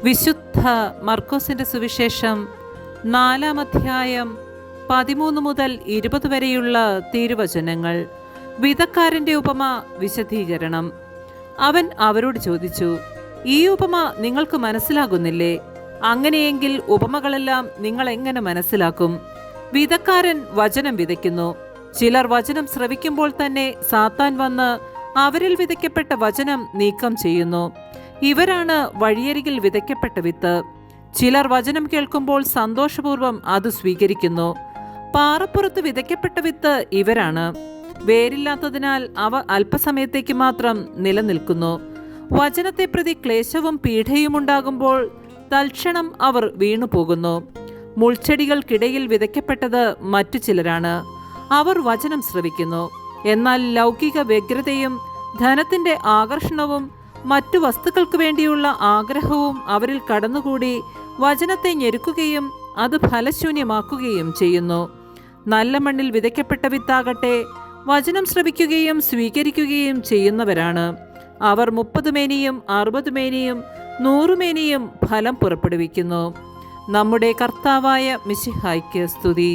വിശുദ്ധ മർക്കോസിന്റെ സുവിശേഷം 4-ാം അധ്യായം 13 മുതൽ 20 വരെയുള്ള തിരുവചനങ്ങൾ. വിതക്കാരന്റെ ഉപമ വിശദീകരണം. അവൻ അവരോട് ചോദിച്ചു, ഈ ഉപമ നിങ്ങൾക്ക് മനസ്സിലാകുന്നില്ലേ? അങ്ങനെയെങ്കിൽ ഉപമകളെല്ലാം നിങ്ങൾ എങ്ങനെ മനസ്സിലാക്കും? വിതക്കാരൻ വചനം വിതയ്ക്കുന്നു. ചിലർ വചനം ശ്രവിക്കുമ്പോൾ തന്നെ സാത്താൻ വന്ന് അവരിൽ വിതയ്ക്കപ്പെട്ട വചനം നീക്കം ചെയ്യുന്നു. ഇവരാണ് വഴിയരികിൽ വിതയ്ക്കപ്പെട്ട വിത്ത്. ചിലർ വചനം കേൾക്കുമ്പോൾ സന്തോഷപൂർവ്വം അത് സ്വീകരിക്കുന്നു. പാറപ്പുറത്ത് വിതയ്ക്കപ്പെട്ട വിത്ത് ഇവരാണ്. വേരില്ലാത്തതിനാൽ അവ അല്പസമയത്തേക്ക് മാത്രം നിലനിൽക്കുന്നു. വചനത്തെ പ്രതി ക്ലേശവും പീഡയും ഉണ്ടാകുമ്പോൾ തൽക്ഷണം അവർ വീണുപോകുന്നു. മുൾച്ചെടികൾക്കിടയിൽ വിതയ്ക്കപ്പെട്ടത് മറ്റു ചിലരാണ്. അവർ വചനം ശ്രവിക്കുന്നു. എന്നാൽ ലൗകിക വ്യഗ്രതയും ധനത്തിന്റെ ആകർഷണവും മറ്റു വസ്തുക്കൾക്ക് വേണ്ടിയുള്ള ആഗ്രഹവും അവരിൽ കടന്നുകൂടി വചനത്തെ ഞെരുക്കുകയും അത് ഫലശൂന്യമാക്കുകയും ചെയ്യുന്നു. നല്ല മണ്ണിൽ വിതയ്ക്കപ്പെട്ട വിത്താകട്ടെ വചനം ശ്രവിക്കുകയും സ്വീകരിക്കുകയും ചെയ്യുന്നവരാണ്. അവർ 30 മേനിയും 60 മേനിയും 100 മേനിയും ഫലം പുറപ്പെടുവിക്കുന്നു. നമ്മുടെ കർത്താവായ മിശിഹായ്ക്ക് സ്തുതി.